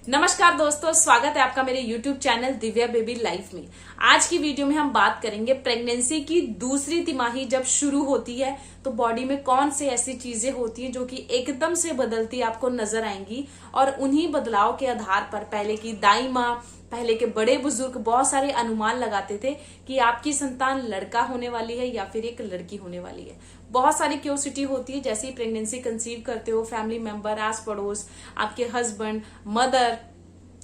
नमस्कार दोस्तों, स्वागत है आपका मेरे YouTube channel Divya baby life में। आज की वीडियो में हम बात करेंगे प्रेगनेंसी की दूसरी तिमाही जब शुरू होती है तो बॉडी में कौन से ऐसी चीजें होती हैं जो कि एकदम से बदलती आपको नजर आएंगी। और उन्हीं बदलाव के आधार पर पहले की दाई माँ, पहले के बड़े बुजुर्ग बहुत सारे अनुमान लगाते थे कि आपकी संतान लड़का होने वाली है या फिर एक लड़की होने वाली है। बहुत सारी क्यूरियोसिटी होती है जैसे ही प्रेगनेंसी कंसीव करते हो, फैमिली मेंबर, आस पड़ोस, आपके हस्बैंड, मदर,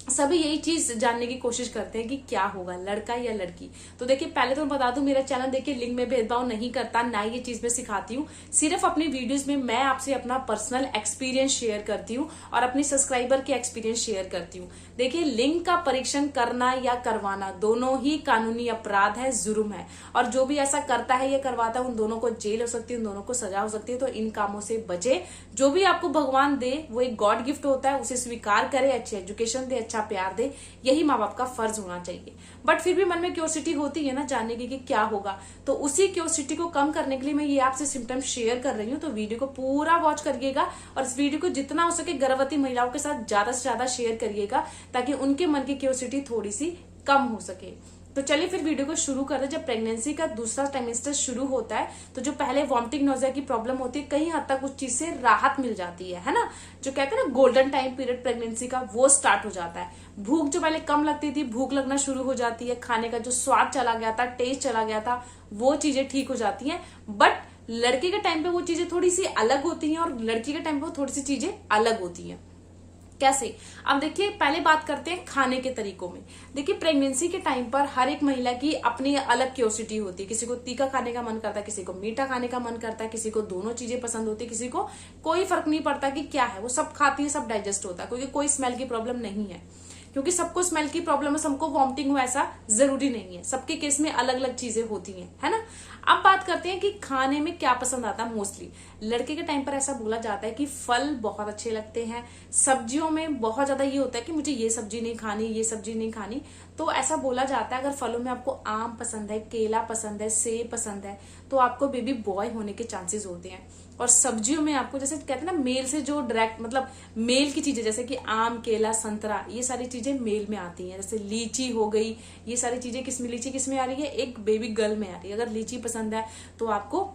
सभी यही चीज जानने की कोशिश करते हैं कि क्या होगा, लड़का या लड़की। तो देखिए, पहले तो मैं बता दूं, मेरा चैनल देखिए लिंग में भेदभाव नहीं करता, ना ये चीज मैं सिखाती हूँ। सिर्फ अपनी वीडियोस में मैं आपसे अपना पर्सनल एक्सपीरियंस शेयर करती हूँ और अपनी सब्सक्राइबर के एक्सपीरियंस शेयर करती हूँ। देखिए, लिंग का परीक्षण करना या करवाना दोनों ही कानूनी अपराध है, जुर्म है। और जो भी ऐसा करता है या करवाता है उन दोनों को जेल हो सकती है, उन दोनों को सजा हो सकती है। तो इन कामों से बचे। जो भी आपको भगवान दे वो एक गॉड गिफ्ट होता है, उसे स्वीकार करे, अच्छी एजुकेशन दे, अच्छा प्यार दे, यही माँ बाप का फर्ज होना चाहिए। बट फिर भी मन में क्यूरियोसिटी होती है ना जानने की कि क्या होगा। तो उसी क्यूरियोसिटी को कम करने के लिए मैं ये आपसे सिम्टम्स शेयर कर रही हूँ। तो वीडियो को पूरा वॉच करिएगा और इस वीडियो को जितना हो सके गर्भवती महिलाओं के साथ ज्यादा से ज्यादा शेयर करिएगा ताकि उनके मन की क्यूरियोसिटी थोड़ी सी कम हो सके। तो चलिए फिर वीडियो को शुरू करते हैं। जब प्रेगनेंसी का दूसरा ट्राइमेस्टर शुरू होता है तो जो पहले वॉमिटिंग नोजिया की प्रॉब्लम होती है, कहीं हद तक उस चीज से राहत मिल जाती है ना। जो कहते हैं ना गोल्डन टाइम पीरियड प्रेगनेंसी का, वो स्टार्ट हो जाता है। भूख जो पहले कम लगती थी, भूख लगना शुरू हो जाती है। खाने का जो स्वाद चला गया था, टेस्ट चला गया था, वो चीजें ठीक हो जाती है। बट लड़के के टाइम पे वो चीजें थोड़ी सी अलग होती हैं और लड़की के टाइम पे वो थोड़ी सी चीजें अलग होती हैं। कैसे? अब देखिए, पहले बात करते हैं खाने के तरीकों में। देखिए, प्रेगनेंसी के टाइम पर हर एक महिला की अपनी अलग क्यूरियोसिटी होती है। किसी को तीखा खाने का मन करता है, किसी को मीठा खाने का मन करता है, किसी को दोनों चीजें पसंद होती है, किसी को कोई फर्क नहीं पड़ता कि क्या है, वो सब खाती है, सब डाइजेस्ट होता है, क्योंकि कोई स्मेल की प्रॉब्लम नहीं है। क्योंकि सबको स्मेल की प्रॉब्लम है, सबको वॉमिटिंग हो ऐसा जरूरी नहीं है। सबके केस में अलग अलग चीजें होती हैं, है ना। अब बात करते हैं कि खाने में क्या पसंद आता है। मोस्टली लड़के के टाइम पर ऐसा बोला जाता है कि फल बहुत अच्छे लगते हैं। सब्जियों में बहुत ज्यादा ये होता है कि मुझे ये सब्जी नहीं खानी, ये सब्जी नहीं खानी। तो ऐसा बोला जाता है अगर फलों में आपको आम पसंद है, केला पसंद है, सेब पसंद है, तो आपको बेबी बॉय होने के चांसेस होते हैं। और सब्जियों में आपको, जैसे कहते हैं ना, मेल से जो डायरेक्ट मतलब मेल की चीजें, जैसे कि आम, केला, संतरा, ये सारी चीजें मेल में आती हैं। जैसे लीची हो गई, ये सारी चीजें किसमें, लीची किसमें आ रही है, एक बेबी गर्ल में आ रही है। अगर लीची पसंद है तो आपको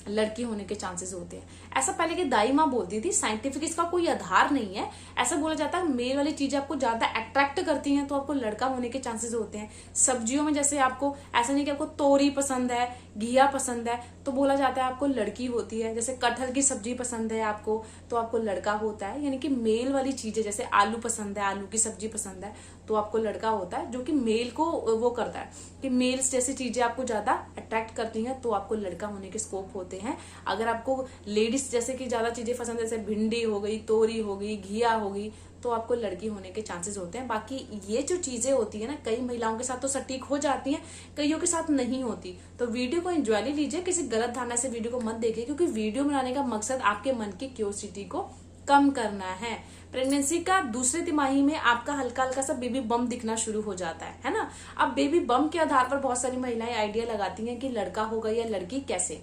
लड़की होने के चांसेस होते हैं। ऐसा पहले की दाई माँ बोलती थी, साइंटिफिक इसका कोई आधार नहीं है। ऐसा बोला जाता है मेल वाली चीजें आपको ज्यादा अट्रैक्ट करती हैं तो आपको लड़का होने के चांसेस होते हैं। सब्जियों में जैसे आपको ऐसा नहीं कि आपको तोरी पसंद है, घिया पसंद है तो बोला जाता है आपको लड़की होती है। जैसे कटहल की सब्जी पसंद है आपको तो आपको लड़का होता है। यानी कि मेल वाली चीजें, जैसे आलू पसंद है, आलू की सब्जी पसंद है तो आपको लड़का होता है। जो कि मेल को वो करता है कि मेल्स जैसी चीजें आपको ज्यादा अट्रैक्ट करती हैं तो आपको लड़का होने के स्कोप होते हैं। अगर आपको लेडीज जैसे कि ज्यादा चीजें पसंद है, जैसे भिंडी हो गई, तोरी हो गई, घिया हो गई, तो आपको लड़की होने के चांसेस होते हैं। बाकी ये जो चीजें होती है ना, कई महिलाओं के साथ तो सटीक हो जाती हैं, कईयों के साथ नहीं होती। तो वीडियो को एंजॉय लीजिए, किसी गलत धारणा से वीडियो को मत देखिए, क्योंकि वीडियो बनाने का मकसद आपके मन की क्यूरियोसिटी को कम करना है। प्रेगनेंसी का दूसरी तिमाही में आपका हल्का हल्का सा बेबी बम दिखना शुरू हो जाता है ना। अब बेबी बम के आधार पर बहुत सारी महिलाएं आइडिया लगाती हैं कि लड़का होगा या लड़की। कैसे?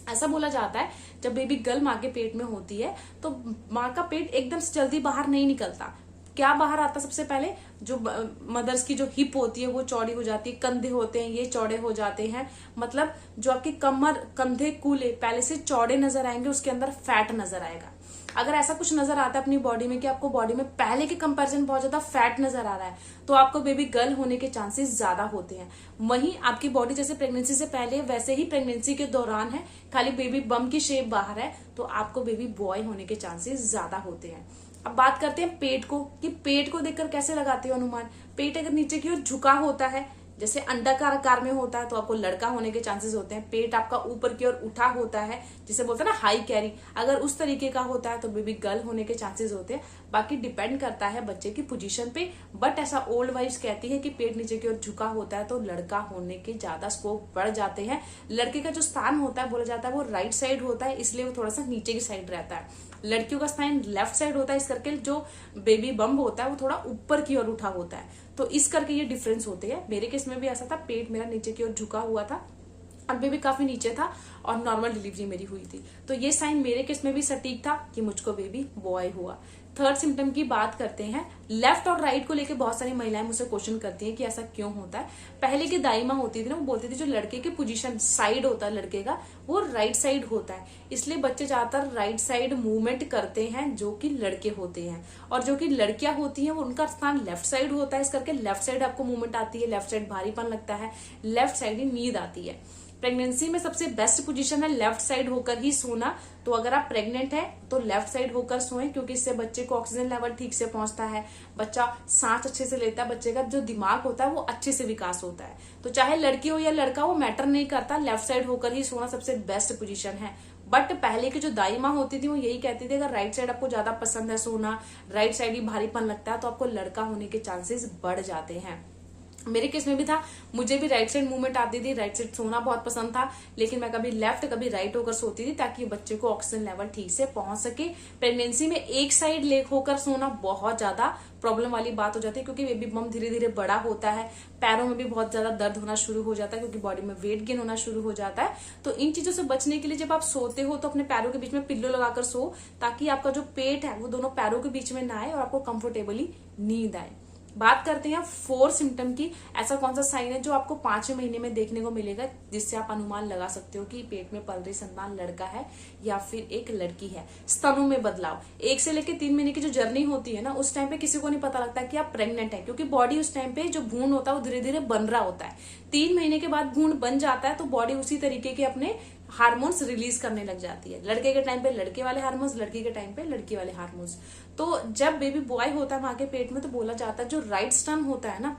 ऐसा बोला जाता है जब बेबी गर्ल माँ के पेट में होती है तो माँ का पेट एकदम से जल्दी बाहर नहीं निकलता। क्या बाहर आता? सबसे पहले जो मदर्स की जो हिप होती है वो चौड़ी हो जाती है, कंधे होते हैं ये चौड़े हो जाते हैं। मतलब जो आपकी कमर, कंधे, कूल्हे पहले से चौड़े नजर आएंगे, उसके अंदर फैट नजर आएगा। अगर ऐसा कुछ नजर आता है अपनी बॉडी में कि आपको बॉडी में पहले के कंपैरिजन बहुत ज्यादा फैट नजर आ रहा है तो आपको बेबी गर्ल होने के चांसेस ज्यादा होते हैं। वहीं आपकी बॉडी जैसे प्रेगनेंसी से पहले वैसे ही प्रेगनेंसी के दौरान है, खाली बेबी बम की शेप बाहर है तो आपको बेबी बॉय होने के चांसेस ज्यादा होते हैं। अब बात करते हैं पेट को, कि पेट को देखकर कैसे लगाते हो अनुमान। पेट अगर नीचे की ओर झुका होता है, जैसे अंडाकार आकार में होता है तो आपको लड़का होने के चांसेस होते हैं। पेट आपका ऊपर की ओर उठा होता है, जिसे बोलते हैं ना हाई कैरी, अगर उस तरीके का होता है तो बेबी गर्ल होने के चांसेस होते हैं। बाकी डिपेंड करता है बच्चे की पोजीशन पे। बट ऐसा ओल्ड वाइज कहती है कि पेट नीचे की ओर झुका होता है तो लड़का होने के ज्यादा स्कोप बढ़ जाते हैं। लड़के का जो स्थान होता है बोला जाता है वो राइट साइड होता है, इसलिए वो थोड़ा सा नीचे की साइड रहता है। लड़कियों का स्थान लेफ्ट साइड होता है, इस करके जो बेबी बम्ब होता है वो थोड़ा ऊपर की ओर उठा होता है। तो इस करके ये डिफरेंस होते हैं। मेरे केस में भी ऐसा था, पेट मेरा नीचे की ओर झुका हुआ था और बेबी काफी नीचे था और नॉर्मल डिलीवरी मेरी हुई थी। तो ये साइन मेरे केस में भी सटीक था कि मुझको बेबी बॉय हुआ। थर्ड सिम्टम की बात करते हैं। लेफ्ट और राइट को लेकर बहुत सारी महिलाएं मुझसे क्वेश्चन करती हैं कि ऐसा क्यों होता है। पहले की दाई माँ होती थी ना, वो बोलती थी जो लड़के की पोजीशन साइड होता है लड़के का, वो राइट साइड होता है, इसलिए बच्चे ज्यादातर राइट साइड मूवमेंट करते हैं जो कि लड़के होते हैं, और जो कि लड़कियां होती हैं वो उनका स्थान लेफ्ट साइड होता है। इस करके लेफ्ट साइड आपको मूवमेंट आती है, लेफ्ट साइड भारीपन लगता है, लेफ्ट साइड ही नींद आती है। प्रेगनेंसी में सबसे बेस्ट पोजीशन है लेफ्ट साइड होकर ही सोना। तो अगर आप प्रेग्नेंट हैं तो लेफ्ट साइड होकर सोएं, क्योंकि इससे बच्चे को ऑक्सीजन लेवल ठीक से पहुंचता है, बच्चा सांस अच्छे से लेता है, बच्चे का जो दिमाग होता है वो अच्छे से विकास होता है। तो चाहे लड़की हो या लड़का, वो मैटर नहीं करता, लेफ्ट साइड होकर ही सोना सबसे बेस्ट पोजीशन है। बट पहले की जो दाई माँ होती थी वो यही कहती थी अगर राइट साइड आपको ज्यादा पसंद है सोना, राइट साइड ही भारीपन लगता है, तो आपको लड़का होने के चांसेस बढ़ जाते हैं। मेरे केस में भी था, मुझे भी राइट साइड मूवमेंट आती थी, राइट साइड सोना बहुत पसंद था, लेकिन मैं कभी लेफ्ट कभी राइट होकर सोती थी ताकि बच्चे को ऑक्सीजन लेवल ठीक से पहुंच सके। प्रेगनेंसी में एक साइड लेग होकर सोना बहुत ज्यादा प्रॉब्लम वाली बात हो जाती है, क्योंकि बेबी बम धीरे धीरे बड़ा होता है, पैरों में भी बहुत ज्यादा दर्द होना शुरू हो जाता है, क्योंकि बॉडी में वेट गेन होना शुरू हो जाता है। तो इन चीजों से बचने के लिए जब आप सोते हो तो अपने पैरों के बीच में पिल्लो लगाकर सो, ताकि आपका जो पेट है वो दोनों पैरों के बीच में ना आए और आपको कंफर्टेबली नींद आए। बात करते हैं 4 सिम्टम की। ऐसा कौन सा साइन है जो आपको 5वें महीने में देखने को मिलेगा, जिससे आप अनुमान लगा सकते हो कि पेट में पल रही संतान लड़का है या फिर एक लड़की है। स्तनों में बदलाव। 1 से लेकर 3 महीने की जो जर्नी होती है ना, उस टाइम पे किसी को नहीं पता लगता कि आप प्रेग्नेंट है, क्योंकि बॉडी उस टाइम पे जो भ्रूण होता है वो धीरे धीरे बन रहा होता है। 3 महीने के बाद भ्रूण बन जाता है तो बॉडी उसी तरीके के अपने हार्मोन्स रिलीज करने लग जाती है। लड़के के टाइम पे लड़के वाले हार्मोन्स, लड़की के टाइम पे लड़की वाले हार्मोन्स। तो जब बेबी बॉय होता है वहां के पेट में, तो बोला जाता है जो राइट स्टर्न होता है ना,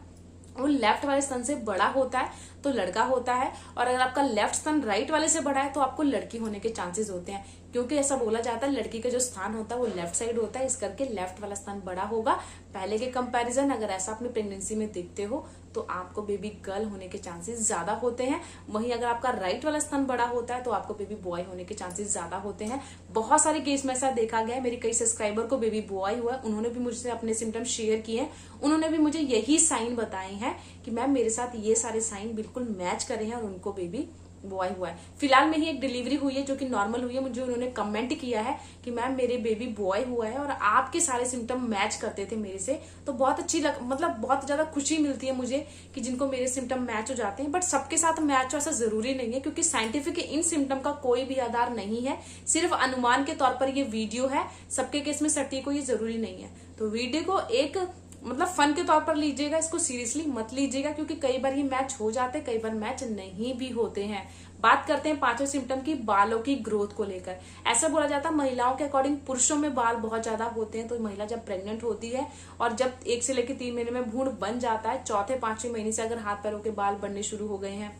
वो लेफ्ट वाले स्तन से बड़ा होता है तो लड़का होता है, और अगर आपका लेफ्ट स्तन राइट वाले से बड़ा है तो आपको लड़की होने के चांसेस होते हैं, क्योंकि ऐसा बोला जाता है लड़की का जो स्थान होता है वो लेफ्ट साइड होता है, इस करके लेफ्ट वाला स्तन बड़ा होगा। पहले के कंपैरिजन अगर ऐसा अपनी प्रेगनेंसी में देखते हो तो आपको बेबी गर्ल होने के चांसेस ज्यादा होते हैं। वहीं अगर आपका राइट वाला स्तन बड़ा होता है तो आपको बेबी बॉय होने के चांसेस ज्यादा होते हैं। बहुत सारे केस में ऐसा देखा गया है, मेरी कई सब्सक्राइबर को बेबी बॉय हुआ, उन्होंने भी मुझसे अपने सिम्टम शेयर किए, उन्होंने भी मुझे यही साइन बताए हैं कि मैम मेरे साथ ये सारे साइन बिल्कुल मैच करे हैं और उनको बेबी बॉय हुआ है। फिलहाल में ही एक डिलीवरी हुई है जो कि नॉर्मल हुई है, मुझे उन्होंने कमेंट किया है कि मैम मेरे बेबी बॉय हुआ है और आपके सारे सिम्टम मैच करते थे मेरे से। तो बहुत अच्छी मतलब बहुत ज्यादा खुशी मिलती है मुझे कि जिनको मेरे सिम्टम मैच हो जाते हैं। बट सबके साथ मैच हो ऐसा जरूरी नहीं है, क्योंकि साइंटिफिक इन सिम्टम का कोई भी आधार नहीं है, सिर्फ अनुमान के तौर पर ये वीडियो है, सबके केस में सटीक हो ये जरूरी नहीं है। तो वीडियो को एक मतलब फन के तौर पर लीजिएगा, इसको सीरियसली मत लीजिएगा, क्योंकि कई बार ये मैच हो जाते हैं, कई बार मैच नहीं भी होते हैं। बात करते हैं 5वें सिम्टम की, बालों की ग्रोथ को लेकर। ऐसा बोला जाता है महिलाओं के अकॉर्डिंग पुरुषों में बाल बहुत ज्यादा होते हैं। तो महिला जब प्रेग्नेंट होती है और जब 1 से लेकर 3 महीने में भ्रूण बन जाता है, 4-5वें महीने से अगर हाथ पैरों के बाल बढ़ने शुरू हो गए हैं,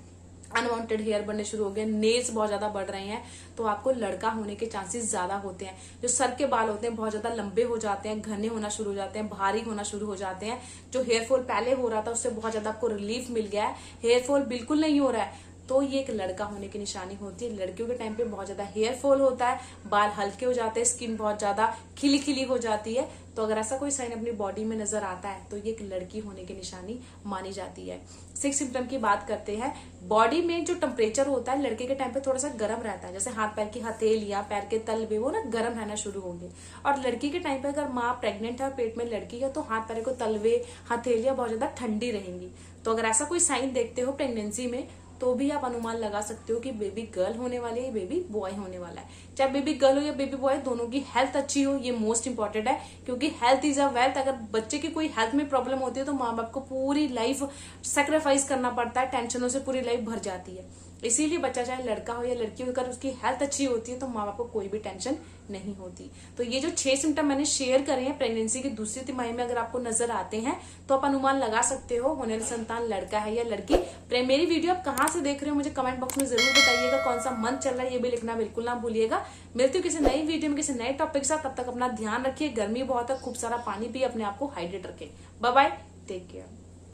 अनवांटेड हेयर बढ़ने शुरू हो गए, नेल्स बहुत ज्यादा बढ़ रहे हैं, तो आपको लड़का होने के चांसेस ज्यादा होते हैं। जो सर के बाल होते हैं बहुत ज्यादा लंबे हो जाते हैं, घने होना शुरू हो जाते हैं, भारी होना शुरू हो जाते हैं। जो हेयर फॉल पहले हो रहा था उससे बहुत ज्यादा आपको रिलीफ मिल गया है, हेयर फॉल बिल्कुल नहीं हो रहा है, तो ये एक लड़का होने की निशानी होती है। लड़कियों के टाइम पे बहुत ज्यादा हेयर फॉल होता है, बाल हल्के हो जाते हैं, स्किन बहुत ज्यादा खिली खिली हो जाती है। तो अगर ऐसा कोई साइन अपनी बॉडी में नजर आता है तो ये एक लड़की होने की निशानी मानी जाती है। 6 सिम्टम की बात करते हैं। बॉडी में जो टेम्परेचर होता है लड़के के टाइम पे थोड़ा सा गर्म रहता है, जैसे हाथ पैर की हथेलियां, पैर के तलवे वो ना गर्म रहना शुरू होंगे। और लड़की के टाइम पे अगर माँ प्रेग्नेंट है और पेट में लड़की है तो हाथ पैर को तलवे, हथेलियां बहुत ज्यादा ठंडी रहेंगी। तो अगर ऐसा कोई साइन देखते हो प्रेगनेंसी में तो भी आप अनुमान लगा सकते हो कि बेबी गर्ल होने वाली है, बेबी बॉय होने वाला है। चाहे बेबी गर्ल हो या बेबी बॉय, दोनों की हेल्थ अच्छी हो, ये मोस्ट इंपॉर्टेंट है, क्योंकि हेल्थ इज अ वेल्थ। अगर बच्चे की कोई हेल्थ में प्रॉब्लम होती है तो माँ बाप को पूरी लाइफ सेक्रीफाइस करना पड़ता है, टेंशनों से पूरी लाइफ भर जाती है। इसीलिए बच्चा चाहे लड़का हो या लड़की हो, अगर उसकी हेल्थ अच्छी होती है तो माँ बाप को कोई भी टेंशन नहीं होती। तो ये जो 6 सिम्टम मैंने शेयर करे हैं प्रेगनेंसी की दूसरी तिमाही में अगर आपको नजर आते हैं तो आप अनुमान लगा सकते हो होने वाली संतान लड़का है या लड़की। मेरी वीडियो आप कहाँ से देख रहे हो मुझे कमेंट बॉक्स में जरूर बताइएगा, कौन सा मंथ चल रहा है ये भी लिखना बिल्कुल ना भूलिएगा। मिलती हूँ किसी नई वीडियो में किसी नए टॉपिक के साथ, तब तक अपना ध्यान रखिए, गर्मी बहुत है, खूब सारा पानी पिए, अपने आप को हाइड्रेट रखें। Bye bye, take care.